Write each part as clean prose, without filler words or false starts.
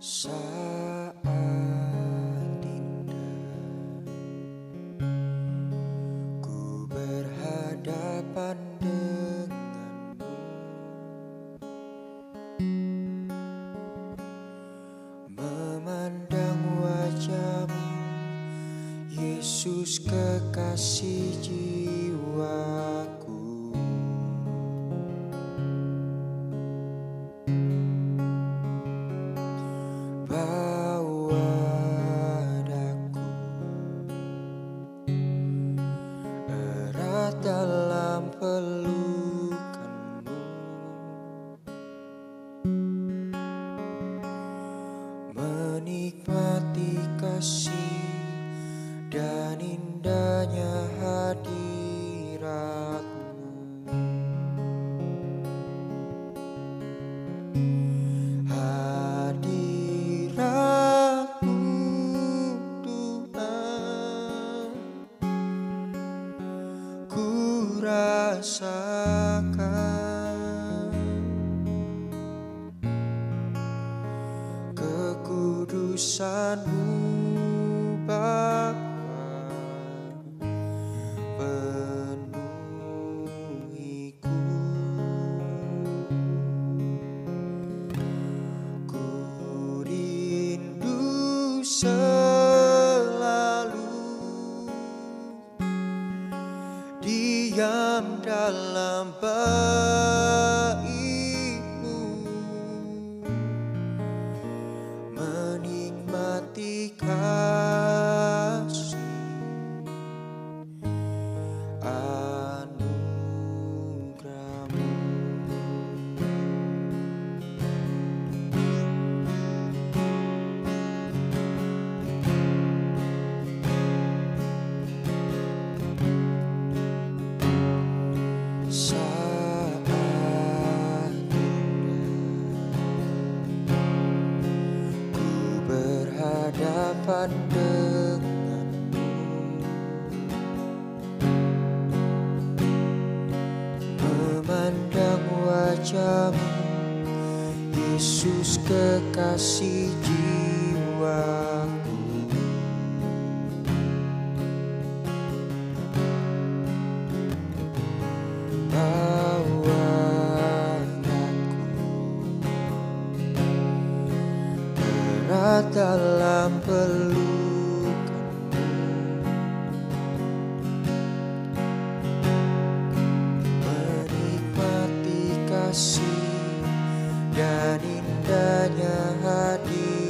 Saat indah ku berhadapan denganmu, memandang wajahmu, Yesus kekasih jiwaku. Bawa daku erat dalam pelukanmu, menikmati kasih dan indahnya hadiratmu. Rasakan kekudusan-Mu Bapa, penuhiku. Ku rindu selalu diam dalam bait-Mu, menikmati kasih anugerah-Mu. Saat ku berhadapan denganmu, memandang wajah-Mu, Yesus kekasih jiwaku. Bawa daku erat dalam pelukan-Mu, menikmati kasih dan indahnya hadirat-Mu.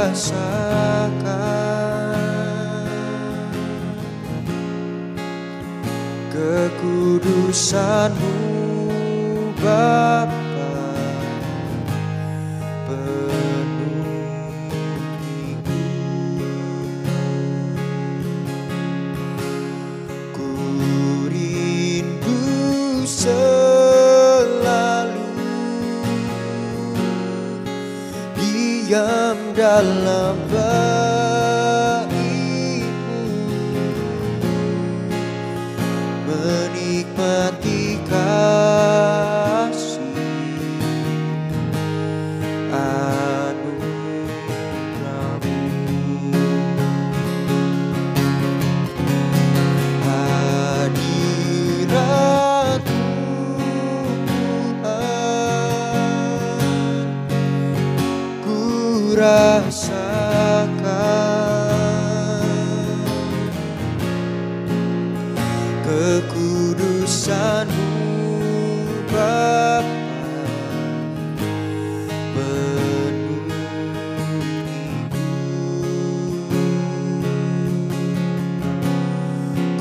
Rasakan kekudusan-Mu Bapa, penuhiku. Ku rindu selalu diam dalam bait-Mu, menikmati kasih anugerah-Mu. Hadirat-Mu Tuhan, ku rasakan kekudusan-Mu Bapa, penuhiku.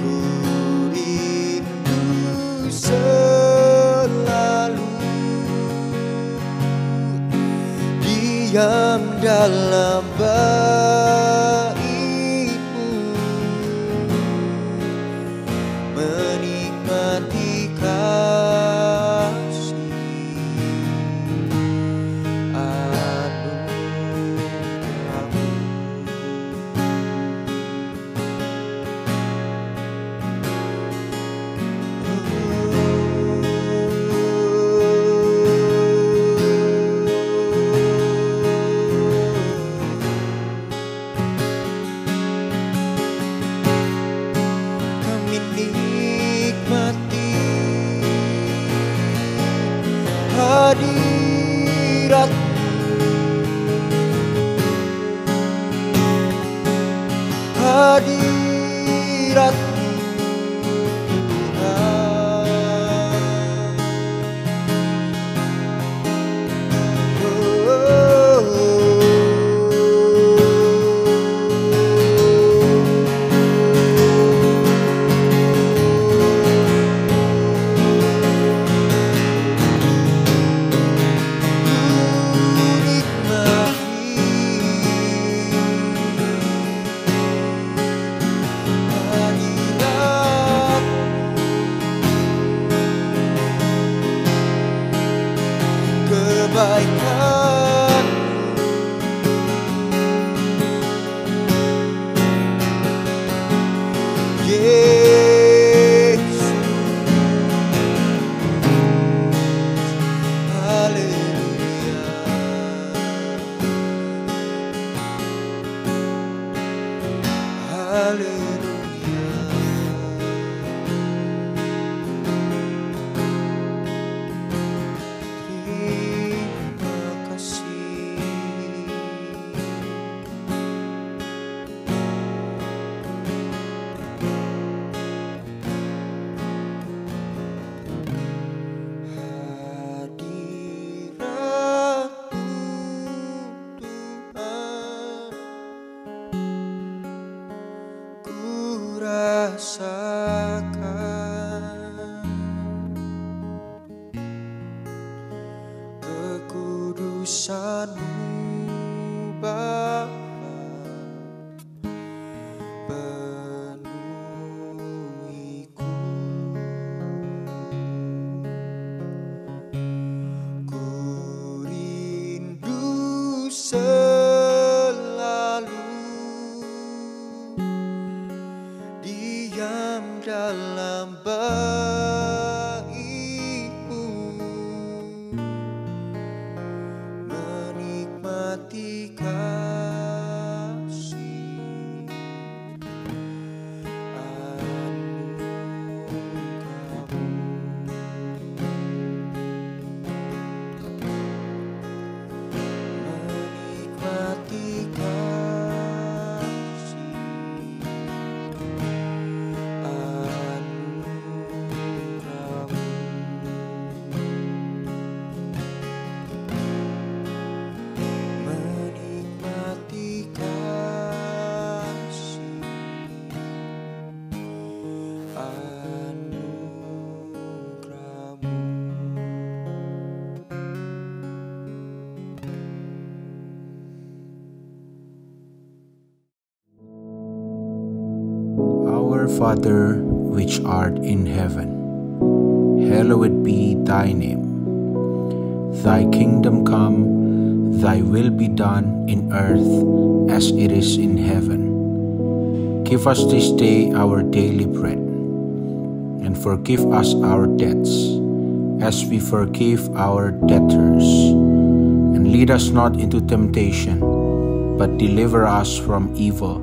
Ku rindu selalu diam dalam bait-Mu, menikmati kasih anugerah. kebaikan. Yesus, haleluya, haleluya. Terima kasih. Hadirat-Mu Tuhan, ku rasakan kekudusan-Mu Bapa, penuhiku. Ku rindu selalu diam dalam bait-Mu, menikmati kasih anugerah-Mu, menikmati kasih menikmati kasih anugerah-Mu. Our Father, which art in heaven, hallowed be thy name. Thy kingdom come, thy will be done in earth as it is in heaven. Give us this day our daily bread, and forgive us our debts, as we forgive our debtors. And lead us not into temptation, but deliver us from evil.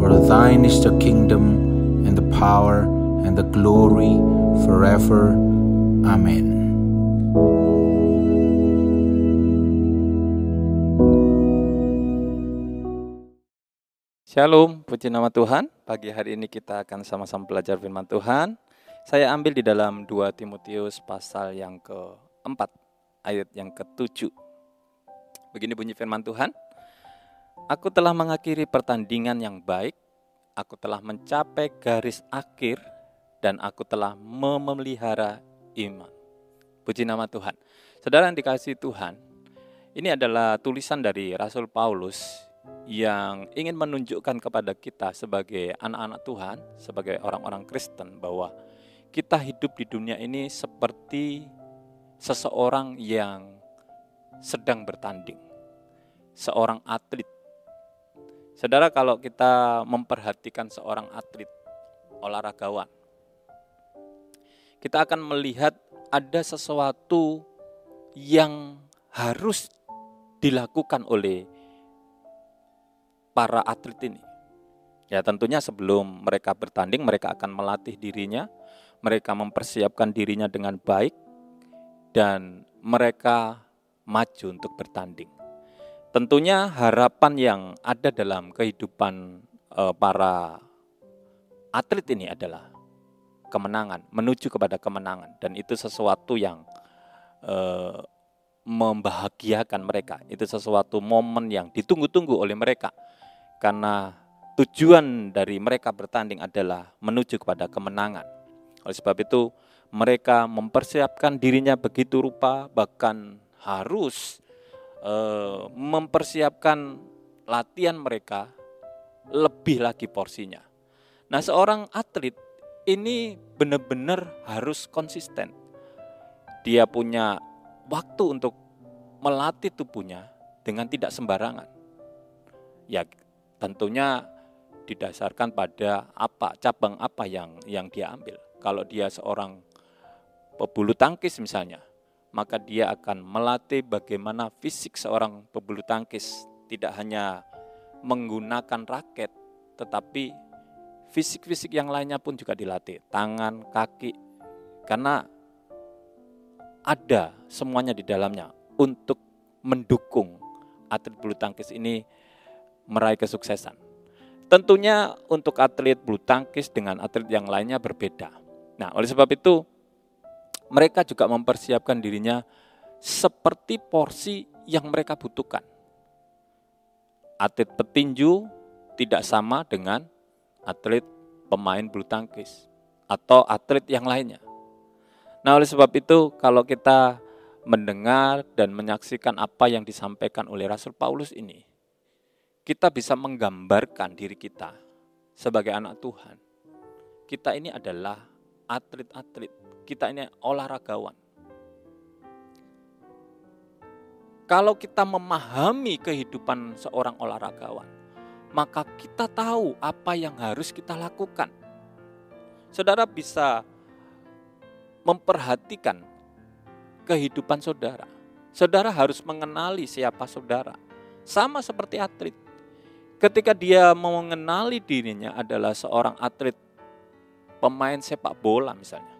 For thine is the kingdom, and the power, and the glory, forever. Amen. Shalom, puji nama Tuhan. Pagi hari ini kita akan sama-sama belajar firman Tuhan. Saya ambil di dalam 2 Timotius pasal yang ke-4, ayat yang ke-7. Begini bunyi firman Tuhan. Aku telah mengakhiri pertandingan yang baik, aku telah mencapai garis akhir, dan aku telah memelihara iman. Puji nama Tuhan. Saudara yang dikasihi Tuhan, ini adalah tulisan dari Rasul Paulus yang ingin menunjukkan kepada kita sebagai anak-anak Tuhan, sebagai orang-orang Kristen, bahwa kita hidup di dunia ini seperti seseorang yang sedang bertanding, seorang atlet. Saudara, kalau kita memperhatikan seorang atlet, olahragawan, kita akan melihat ada sesuatu yang harus dilakukan oleh para atlet ini. Ya, tentunya sebelum mereka bertanding, mereka akan melatih dirinya, mereka mempersiapkan dirinya dengan baik, dan mereka maju untuk bertanding. Tentunya harapan yang ada dalam kehidupan para atlet ini adalah kemenangan, menuju kepada kemenangan. Dan itu sesuatu yang membahagiakan mereka. Itu sesuatu momen yang ditunggu-tunggu oleh mereka. Karena tujuan dari mereka bertanding adalah menuju kepada kemenangan. Oleh sebab itu mereka mempersiapkan dirinya begitu rupa, bahkan harus mempersiapkan latihan mereka lebih lagi porsinya. Nah, seorang atlet ini benar-benar harus konsisten. Dia punya waktu untuk melatih tubuhnya dengan tidak sembarangan. Ya tentunya didasarkan pada cabang apa yang dia ambil. Kalau dia seorang pebulu tangkis misalnya, maka dia akan melatih bagaimana fisik seorang pebulu tangkis, tidak hanya menggunakan raket, tetapi fisik-fisik yang lainnya pun juga dilatih, tangan, kaki, karena ada semuanya di dalamnya untuk mendukung atlet bulu tangkis ini meraih kesuksesan. Tentunya untuk atlet bulu tangkis dengan atlet yang lainnya berbeda. Nah, oleh sebab itu mereka juga mempersiapkan dirinya seperti porsi yang mereka butuhkan. Atlet petinju tidak sama dengan atlet pemain bulu tangkis atau atlet yang lainnya. Nah, oleh sebab itu kalau kita mendengar dan menyaksikan apa yang disampaikan oleh Rasul Paulus ini, kita bisa menggambarkan diri kita sebagai anak Tuhan. Kita ini adalah atlet-atlet, kita ini olahragawan. Kalau kita memahami kehidupan seorang olahragawan, maka kita tahu apa yang harus kita lakukan. Saudara bisa memperhatikan kehidupan saudara. Saudara harus mengenali siapa saudara. Sama seperti atlet. Ketika dia mengenali dirinya adalah seorang atlet pemain sepak bola misalnya,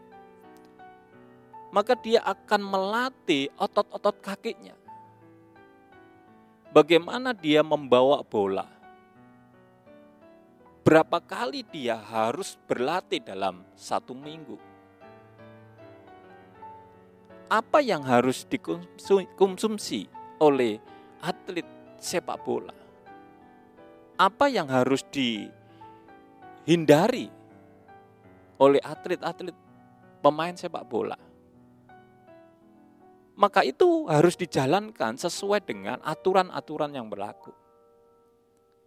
maka dia akan melatih otot-otot kakinya. Bagaimana dia membawa bola. Berapa kali dia harus berlatih dalam 1 minggu. Apa yang harus dikonsumsi oleh atlet sepak bola? Apa yang harus dihindari oleh atlet-atlet pemain sepak bola? Maka itu harus dijalankan sesuai dengan aturan-aturan yang berlaku.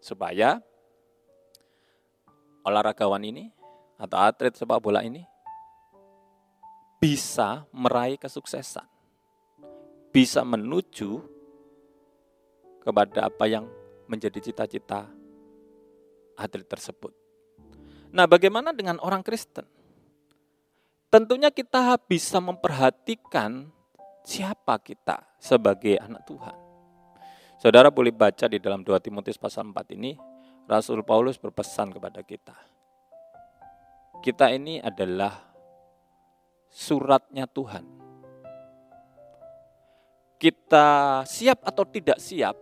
Supaya olahragawan ini atau atlet sepak bola ini bisa meraih kesuksesan. Bisa menuju kepada apa yang menjadi cita-cita atlet tersebut. Nah, bagaimana dengan orang Kristen? Tentunya kita bisa memperhatikan siapa kita sebagai anak Tuhan. Saudara boleh baca di dalam 2 Timotius pasal 4 ini, Rasul Paulus berpesan kepada kita. Kita ini adalah suratnya Tuhan. Kita siap atau tidak siap,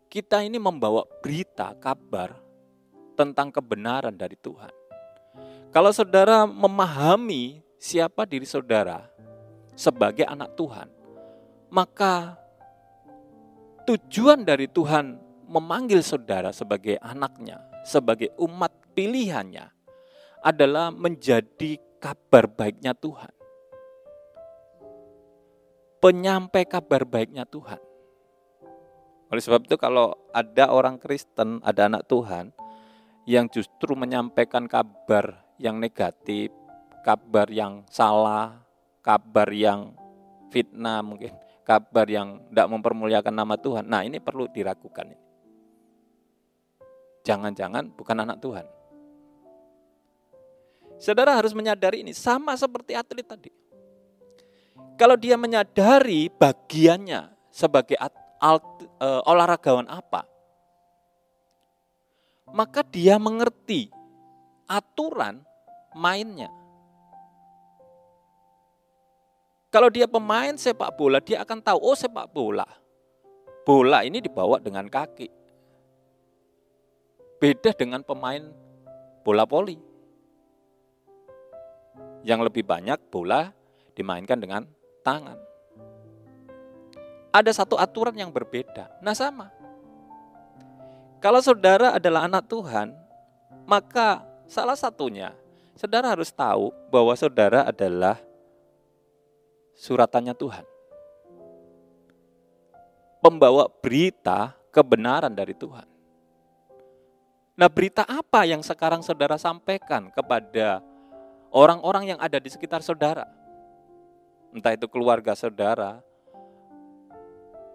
kita ini membawa berita, kabar tentang kebenaran dari Tuhan. Kalau saudara memahami siapa diri saudara sebagai anak Tuhan, maka tujuan dari Tuhan memanggil saudara sebagai anaknya, sebagai umat pilihannya, adalah menjadi kabar baiknya Tuhan. Penyampai kabar baiknya Tuhan. Oleh sebab itu kalau ada orang Kristen, ada anak Tuhan yang justru menyampaikan kabar yang negatif, kabar yang salah, kabar yang fitnah mungkin, kabar yang tidak mempermuliakan nama Tuhan. Nah, ini perlu diragukan. Jangan-jangan bukan anak Tuhan. Saudara harus menyadari ini, sama seperti atlet tadi. Kalau dia menyadari bagiannya sebagai olahragawan apa, maka dia mengerti aturan mainnya. Kalau dia pemain sepak bola, dia akan tahu, oh sepak bola. Bola ini dibawa dengan kaki. Beda dengan pemain bola voli. Yang lebih banyak bola dimainkan dengan tangan. Ada satu aturan yang berbeda. Nah sama. Kalau saudara adalah anak Tuhan, maka salah satunya, saudara harus tahu bahwa saudara adalah suratannya Tuhan. Pembawa berita kebenaran dari Tuhan. Nah, berita apa yang sekarang saudara sampaikan kepada orang-orang yang ada di sekitar saudara? Entah itu keluarga saudara,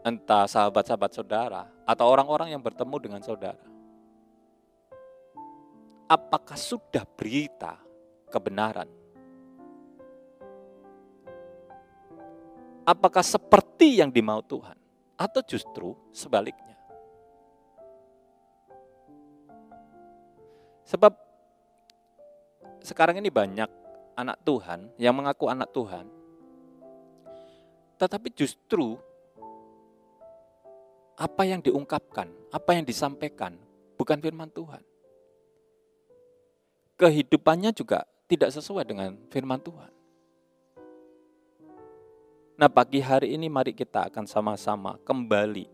entah sahabat-sahabat saudara, atau orang-orang yang bertemu dengan saudara. Apakah sudah berita kebenaran? Apakah seperti yang dimau Tuhan? Atau justru sebaliknya? Sebab sekarang ini banyak anak Tuhan yang mengaku anak Tuhan, tetapi justru apa yang diungkapkan, apa yang disampaikan bukan firman Tuhan. Kehidupannya juga tidak sesuai dengan firman Tuhan. Nah, pagi hari ini mari kita akan sama-sama kembali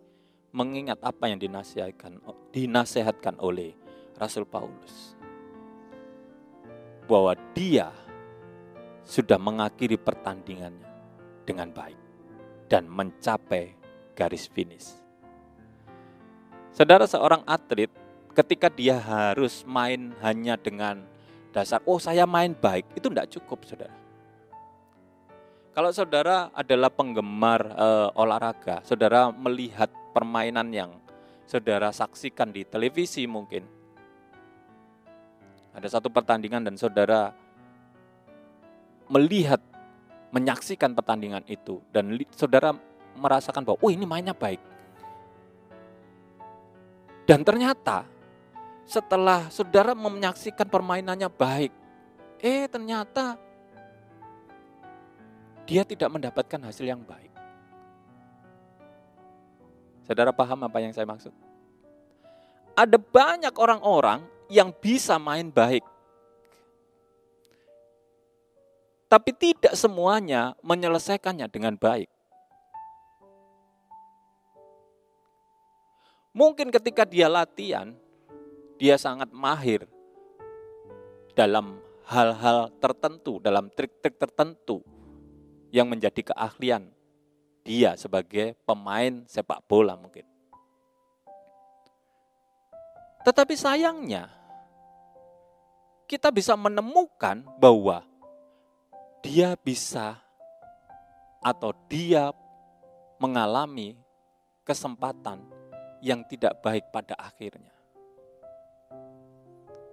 mengingat apa yang dinasehatkan oleh Rasul Paulus. Bahwa dia sudah mengakhiri pertandingannya dengan baik dan mencapai garis finish. Saudara, seorang atlet ketika dia harus main hanya dengan dasar, saya main baik, itu tidak cukup, saudara. Kalau saudara adalah penggemar olahraga, saudara melihat permainan yang saudara saksikan di televisi mungkin. Ada satu pertandingan dan saudara menyaksikan pertandingan itu. Dan saudara merasakan bahwa, ini mainnya baik. Dan ternyata setelah saudara menyaksikan permainannya baik, ternyata dia tidak mendapatkan hasil yang baik. Saudara paham apa yang saya maksud? Ada banyak orang-orang yang bisa main baik, tapi tidak semuanya menyelesaikannya dengan baik. Mungkin ketika dia latihan, dia sangat mahir dalam hal-hal tertentu, dalam trik-trik tertentu, yang menjadi keahlian dia sebagai pemain sepak bola mungkin. Tetapi sayangnya, kita bisa menemukan bahwa dia bisa atau dia mengalami kesempatan yang tidak baik pada akhirnya.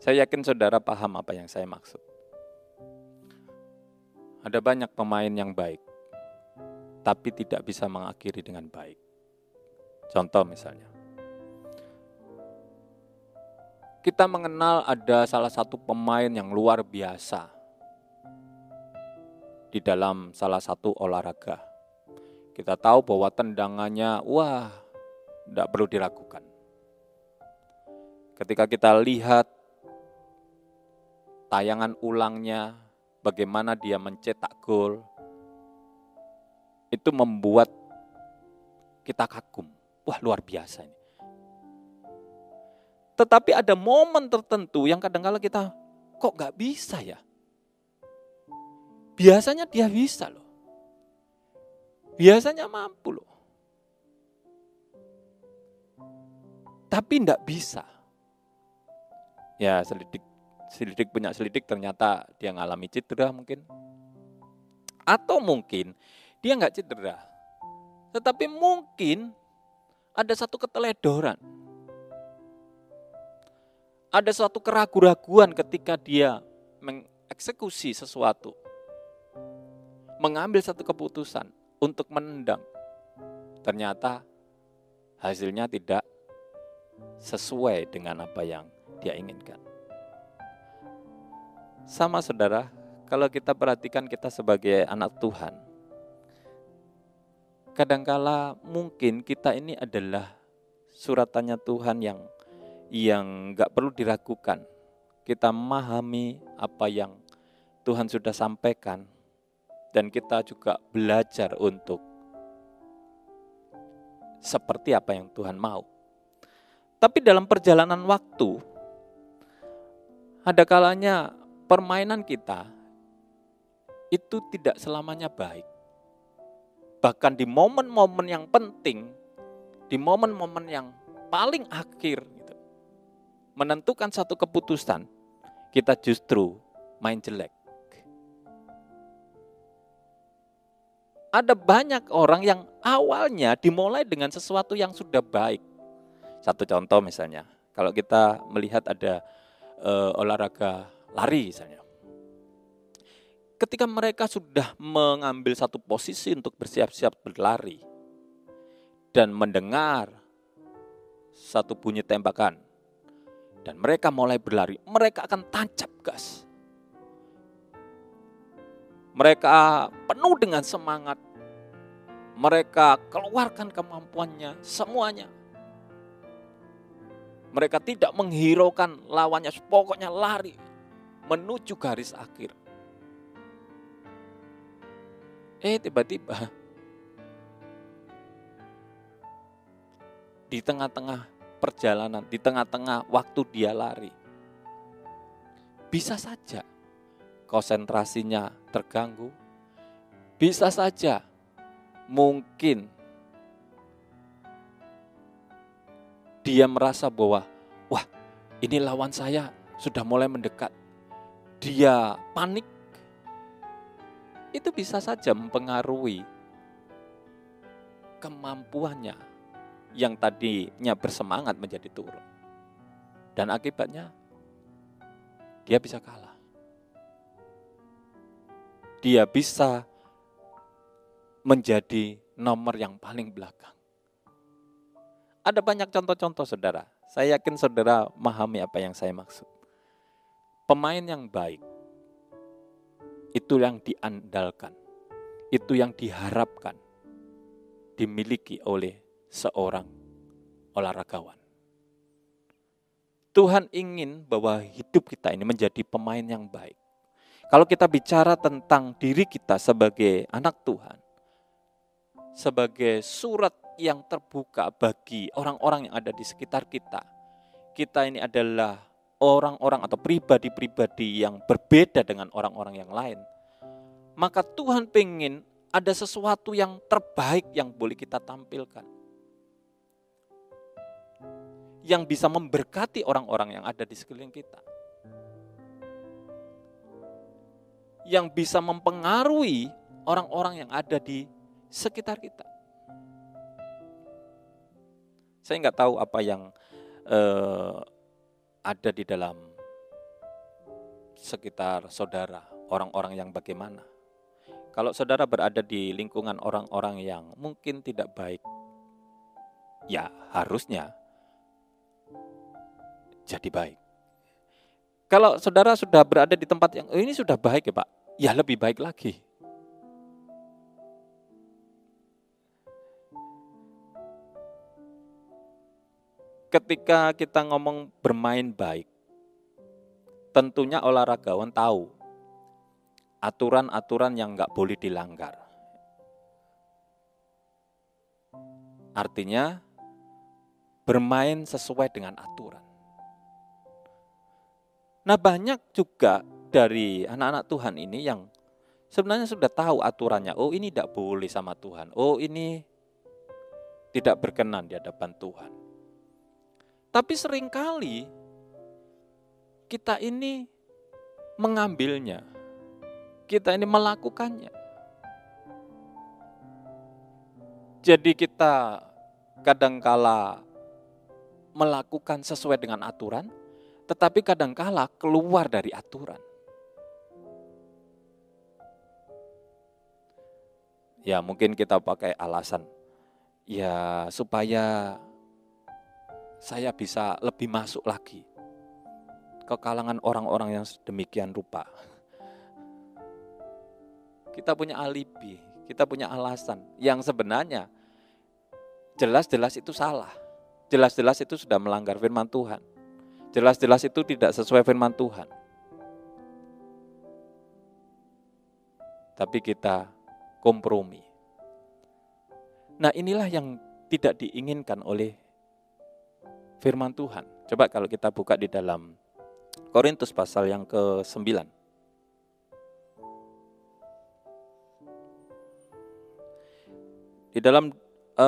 Saya yakin saudara paham apa yang saya maksud. Ada banyak pemain yang baik, tapi tidak bisa mengakhiri dengan baik. Contoh misalnya, kita mengenal ada salah satu pemain yang luar biasa di dalam salah satu olahraga. Kita tahu bahwa tendangannya, tidak perlu diragukan. Ketika kita lihat tayangan ulangnya, bagaimana dia mencetak gol, itu membuat kita kagum. Luar biasa ini. Tetapi ada momen tertentu yang kadang-kala kita, kok gak bisa ya? Biasanya dia bisa loh. Biasanya mampu loh. Tapi gak bisa. Ya, selidik punya selidik, ternyata dia ngalami cedera mungkin. Atau mungkin dia nggak cedera, tetapi mungkin ada satu keteledoran. Ada suatu keraguan-raguan ketika dia mengeksekusi sesuatu. Mengambil satu keputusan untuk menendang. Ternyata hasilnya tidak sesuai dengan apa yang dia inginkan. Sama saudara, kalau kita perhatikan kita sebagai anak Tuhan, kadangkala mungkin kita ini adalah suratannya Tuhan yang gak perlu diragukan. Kita memahami apa yang Tuhan sudah sampaikan, dan kita juga belajar untuk seperti apa yang Tuhan mau. Tapi dalam perjalanan waktu, ada kalanya permainan kita itu tidak selamanya baik. Bahkan di momen-momen yang penting, di momen-momen yang paling akhir, menentukan satu keputusan, kita justru main jelek. Ada banyak orang yang awalnya dimulai dengan sesuatu yang sudah baik. Satu contoh misalnya, kalau kita melihat ada olahraga lari misalnya. Ketika mereka sudah mengambil satu posisi untuk bersiap-siap berlari dan mendengar satu bunyi tembakan dan mereka mulai berlari, mereka akan tancap gas. Mereka penuh dengan semangat. Mereka keluarkan kemampuannya semuanya. Mereka tidak menghiraukan lawannya, pokoknya lari menuju garis akhir. Tiba-tiba di tengah-tengah perjalanan, di tengah-tengah waktu dia lari, bisa saja konsentrasinya terganggu, bisa saja mungkin dia merasa bahwa, wah ini lawan saya sudah mulai mendekat, dia panik. Itu bisa saja mempengaruhi kemampuannya yang tadinya bersemangat menjadi turun. Dan akibatnya dia bisa kalah. Dia bisa menjadi nomor yang paling belakang. Ada banyak contoh-contoh saudara. Saya yakin saudara memahami apa yang saya maksud. Pemain yang baik, itu yang diandalkan, itu yang diharapkan, dimiliki oleh seorang olahragawan. Tuhan ingin bahwa hidup kita ini menjadi pemain yang baik. Kalau kita bicara tentang diri kita sebagai anak Tuhan, sebagai surat yang terbuka bagi orang-orang yang ada di sekitar kita. Kita ini adalah orang-orang atau pribadi-pribadi yang berbeda dengan orang-orang yang lain. Maka Tuhan pengen ada sesuatu yang terbaik yang boleh kita tampilkan. Yang bisa memberkati orang-orang yang ada di sekeliling kita. Yang bisa mempengaruhi orang-orang yang ada di sekitar kita. Saya nggak tahu apa yang ada di dalam sekitar saudara, orang-orang yang bagaimana. Kalau saudara berada di lingkungan orang-orang yang mungkin tidak baik, ya harusnya jadi baik. Kalau saudara sudah berada di tempat yang ini sudah baik ya Pak, ya lebih baik lagi. Ketika kita ngomong bermain baik, tentunya olahragawan tahu aturan-aturan yang nggak boleh dilanggar. Artinya bermain sesuai dengan aturan. Nah banyak juga dari anak-anak Tuhan ini yang sebenarnya sudah tahu aturannya. Oh ini tidak boleh sama Tuhan. Oh ini tidak berkenan di hadapan Tuhan. Tapi seringkali kita ini mengambilnya, kita ini melakukannya. Jadi kita kadangkala melakukan sesuai dengan aturan, tetapi kadangkala keluar dari aturan. Ya mungkin kita pakai alasan, ya supaya saya bisa lebih masuk lagi ke kalangan orang-orang yang sedemikian rupa. Kita punya alibi, kita punya alasan yang sebenarnya jelas-jelas itu salah. Jelas-jelas itu sudah melanggar firman Tuhan. Jelas-jelas itu tidak sesuai firman Tuhan. Tapi kita kompromi. Nah inilah yang tidak diinginkan oleh firman Tuhan. Coba kalau kita buka di dalam Korintus pasal yang ke-9. Di dalam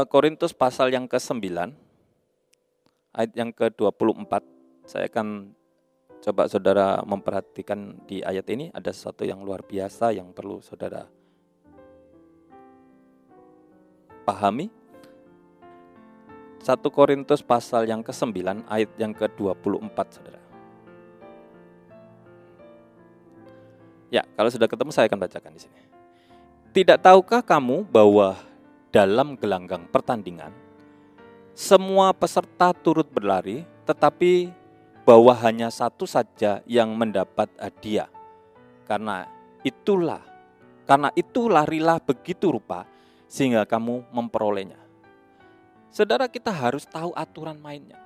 Korintus pasal yang ke-9, ayat yang ke-24, saya akan coba saudara memperhatikan di ayat ini, ada sesuatu yang luar biasa yang perlu saudara pahami. 1 Korintus pasal yang ke-9 ayat yang ke-24, saudara. Ya, kalau sudah ketemu saya akan bacakan di sini. Tidak tahukah kamu bahwa dalam gelanggang pertandingan semua peserta turut berlari, tetapi bahwa hanya satu saja yang mendapat hadiah. Karena itu larilah begitu rupa sehingga kamu memperolehnya. Saudara, kita harus tahu aturan mainnya.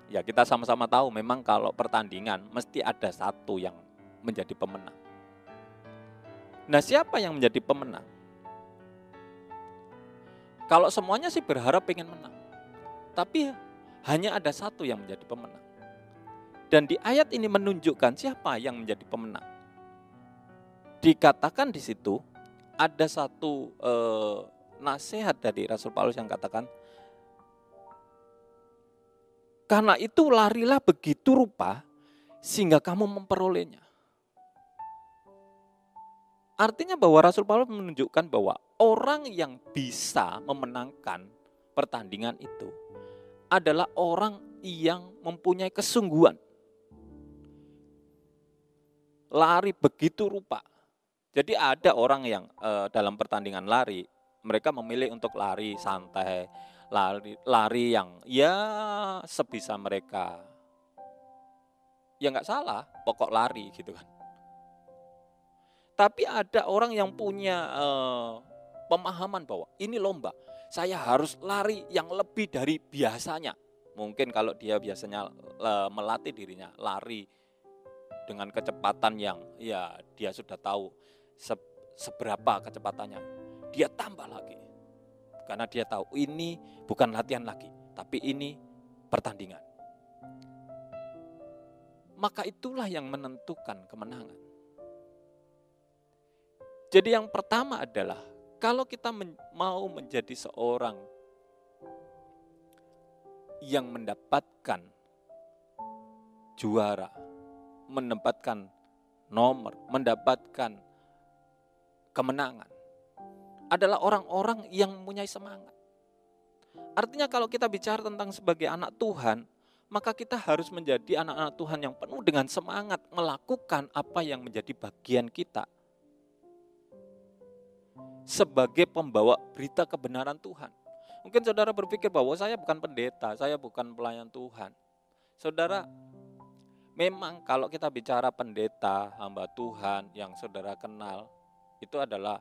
Ya, kita sama-sama tahu memang kalau pertandingan mesti ada satu yang menjadi pemenang. Nah, siapa yang menjadi pemenang? Kalau semuanya sih berharap pengen menang, tapi hanya ada satu yang menjadi pemenang. Dan di ayat ini menunjukkan siapa yang menjadi pemenang. Dikatakan di situ ada satu nasihat dari Rasul Paulus yang katakan, karena itu larilah begitu rupa sehingga kamu memperolehnya. Artinya bahwa Rasul Paulus menunjukkan bahwa orang yang bisa memenangkan pertandingan itu adalah orang yang mempunyai kesungguhan. Lari begitu rupa. Jadi ada orang yang dalam pertandingan lari, mereka memilih untuk lari santai, lari yang ya sebisa mereka. Ya nggak salah, pokok lari gitu kan. Tapi ada orang yang punya pemahaman bahwa ini lomba, saya harus lari yang lebih dari biasanya. Mungkin kalau dia biasanya melatih dirinya lari dengan kecepatan yang ya dia sudah tahu seberapa kecepatannya, dia tambah lagi. Karena dia tahu ini bukan latihan lagi, tapi ini pertandingan. Maka itulah yang menentukan kemenangan. Jadi yang pertama adalah kalau kita mau menjadi seorang yang mendapatkan juara, mendapatkan nomor, mendapatkan kemenangan, adalah orang-orang yang mempunyai semangat. Artinya kalau kita bicara tentang sebagai anak Tuhan, maka kita harus menjadi anak-anak Tuhan yang penuh dengan semangat melakukan apa yang menjadi bagian kita sebagai pembawa berita kebenaran Tuhan. Mungkin saudara berpikir bahwa saya bukan pendeta, saya bukan pelayan Tuhan. Saudara, memang kalau kita bicara pendeta, hamba Tuhan yang saudara kenal, itu adalah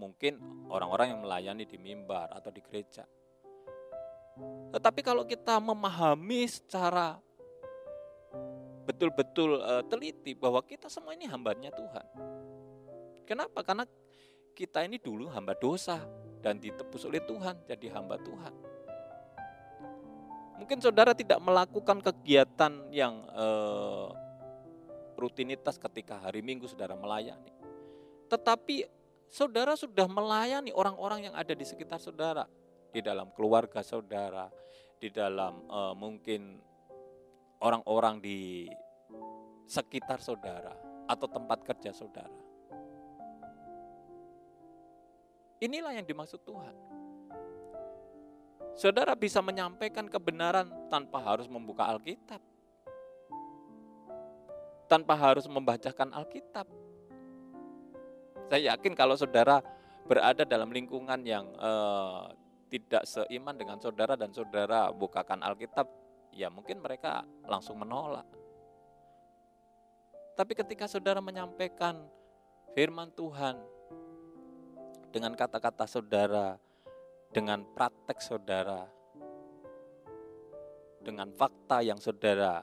mungkin orang-orang yang melayani di mimbar atau di gereja. Tetapi kalau kita memahami secara betul-betul teliti bahwa kita semua ini hambanya Tuhan. Kenapa? Karena kita ini dulu hamba dosa dan ditebus oleh Tuhan jadi hamba Tuhan. Mungkin saudara tidak melakukan kegiatan yang rutinitas ketika hari Minggu saudara melayani. Tetapi saudara sudah melayani orang-orang yang ada di sekitar saudara. Di dalam keluarga saudara, di dalam mungkin orang-orang di sekitar saudara atau tempat kerja saudara. Inilah yang dimaksud Tuhan. Saudara bisa menyampaikan kebenaran tanpa harus membuka Alkitab, tanpa harus membacakan Alkitab. Saya yakin kalau saudara berada dalam lingkungan yang tidak seiman dengan saudara dan saudara bukakan Alkitab, ya mungkin mereka langsung menolak. Tapi ketika saudara menyampaikan firman Tuhan dengan kata-kata saudara, dengan praktek saudara, dengan fakta yang saudara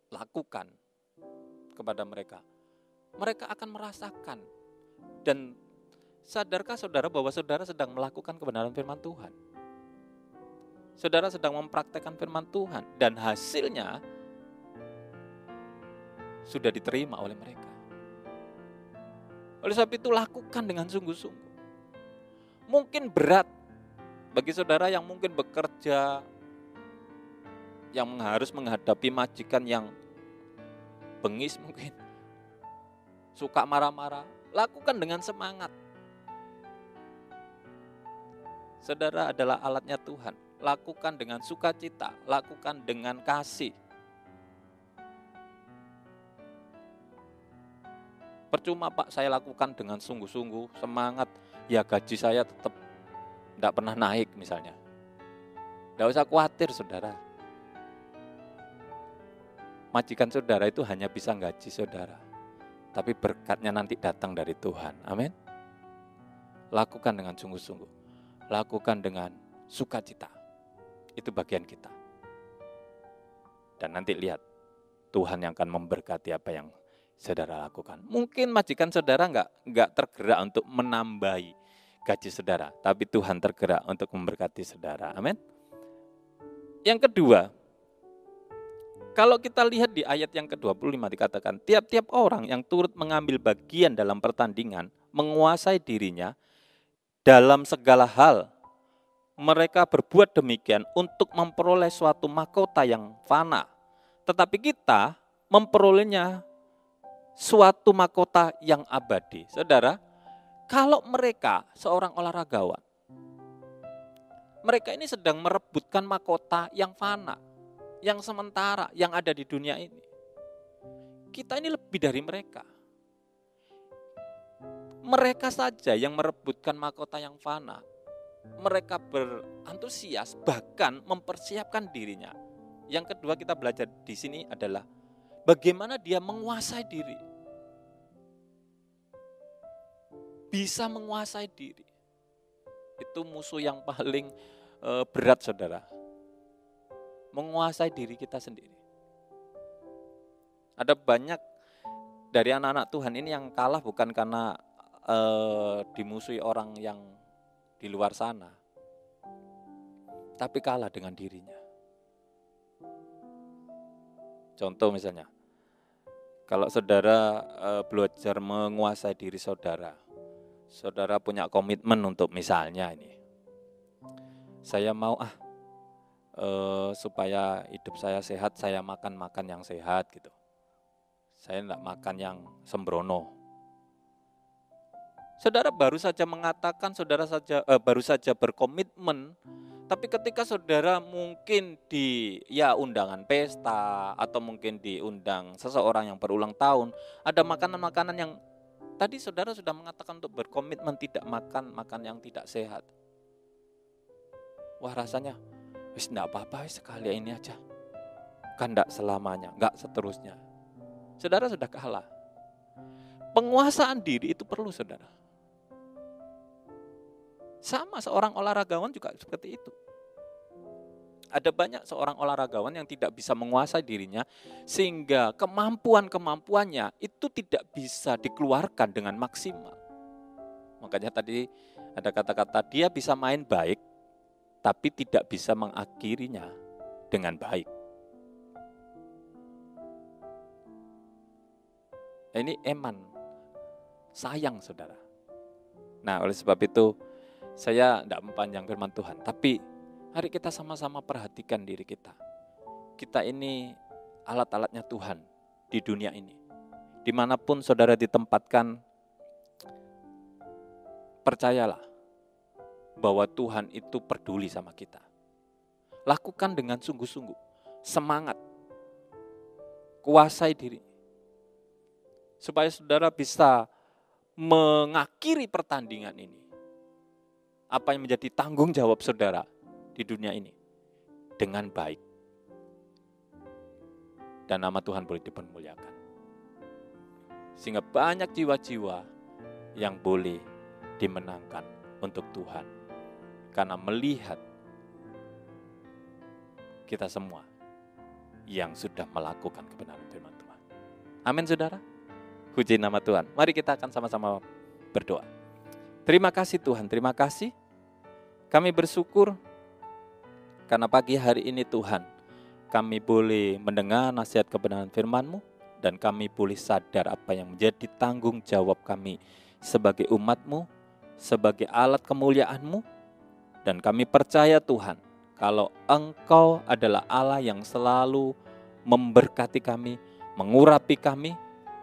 lakukan kepada mereka, mereka akan merasakan. Dan sadarkah saudara bahwa saudara sedang melakukan kebenaran firman Tuhan? Saudara sedang mempraktekkan firman Tuhan dan hasilnya sudah diterima oleh mereka. Oleh sebab itu lakukan dengan sungguh-sungguh. Mungkin berat bagi saudara yang mungkin bekerja, yang harus menghadapi majikan yang bengis mungkin, suka marah-marah. Lakukan dengan semangat. Saudara adalah alatnya Tuhan. Lakukan dengan sukacita, lakukan dengan kasih. Percuma Pak, saya lakukan dengan sungguh-sungguh, semangat, ya gaji saya tetap tidak pernah naik misalnya. Tidak usah khawatir saudara. Majikan saudara itu hanya bisa gaji saudara, tapi berkatnya nanti datang dari Tuhan. Amin. Lakukan dengan sungguh-sungguh, lakukan dengan sukacita. Itu bagian kita. Dan nanti lihat, Tuhan yang akan memberkati apa yang saudara lakukan. Mungkin majikan saudara nggak tergerak untuk menambahi gaji saudara, tapi Tuhan tergerak untuk memberkati saudara. Amin. Yang kedua, kalau kita lihat di ayat yang ke-25 dikatakan, tiap-tiap orang yang turut mengambil bagian dalam pertandingan, menguasai dirinya dalam segala hal. Mereka berbuat demikian untuk memperoleh suatu mahkota yang fana. Tetapi kita memperolehnya suatu mahkota yang abadi. Saudara, kalau mereka seorang olahragawan, mereka ini sedang merebutkan mahkota yang fana, yang sementara, yang ada di dunia ini. Kita ini lebih dari mereka. Mereka saja yang merebutkan mahkota yang fana. Mereka berantusias, bahkan mempersiapkan dirinya. Yang kedua kita belajar di sini adalah bagaimana dia menguasai diri. Bisa menguasai diri. Itu musuh yang paling berat saudara. Menguasai diri kita sendiri. Ada banyak dari anak-anak Tuhan ini yang kalah bukan karena dimusuhi orang yang di luar sana, tapi kalah dengan dirinya. Contoh misalnya, kalau saudara belajar menguasai diri saudara, saudara punya komitmen untuk misalnya ini, saya mau supaya hidup saya sehat, saya makan yang sehat gitu. Saya tidak makan yang sembrono. Saudara baru saja mengatakan, baru saja berkomitmen, tapi ketika saudara mungkin di undangan pesta atau mungkin diundang seseorang yang berulang tahun, ada makanan-makanan yang tadi saudara sudah mengatakan untuk berkomitmen tidak makan yang tidak sehat. Wah rasanya, wis enggak apa-apa, sekali ini aja. Kan enggak selamanya, enggak seterusnya. Saudara sudah kalah. Penguasaan diri itu perlu saudara. Sama seorang olahragawan juga seperti itu. Ada banyak seorang olahragawan yang tidak bisa menguasai dirinya sehingga kemampuannya itu tidak bisa dikeluarkan dengan maksimal. Makanya tadi ada kata-kata dia bisa main baik tapi tidak bisa mengakhirinya dengan baik. Ini eman, sayang saudara. Nah oleh sebab itu saya tidak mempanjang firman Tuhan, tapi mari kita sama-sama perhatikan diri kita. Kita ini alat-alatnya Tuhan di dunia ini. Dimanapun saudara ditempatkan, percayalah bahwa Tuhan itu peduli sama kita. Lakukan dengan sungguh-sungguh, semangat, kuasai diri. Supaya saudara bisa mengakhiri pertandingan ini. Apa yang menjadi tanggung jawab saudara di dunia ini dengan baik. Dan nama Tuhan boleh dipermuliakan. Sehingga banyak jiwa-jiwa yang boleh dimenangkan untuk Tuhan. Karena melihat kita semua yang sudah melakukan kebenaran firman Tuhan. Amin saudara. Puji nama Tuhan. Mari kita akan sama-sama berdoa. Terima kasih Tuhan, terima kasih. Kami bersyukur karena pagi hari ini Tuhan, kami boleh mendengar nasihat kebenaran firman-Mu dan kami boleh sadar apa yang menjadi tanggung jawab kami sebagai umat-Mu, sebagai alat kemuliaan-Mu. Dan kami percaya Tuhan, kalau Engkau adalah Allah yang selalu memberkati kami, mengurapi kami.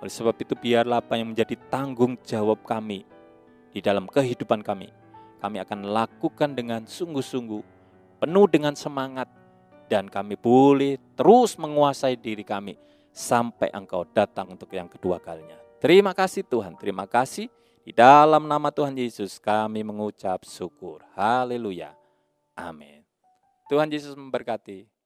Oleh sebab itu biarlah apa yang menjadi tanggung jawab kami di dalam kehidupan kami kami akan lakukan dengan sungguh-sungguh, penuh dengan semangat, dan kami boleh terus menguasai diri kami sampai Engkau datang untuk yang kedua kalinya. Terima kasih Tuhan, terima kasih. Di dalam nama Tuhan Yesus kami mengucap syukur. Haleluya. Amin. Tuhan Yesus memberkati.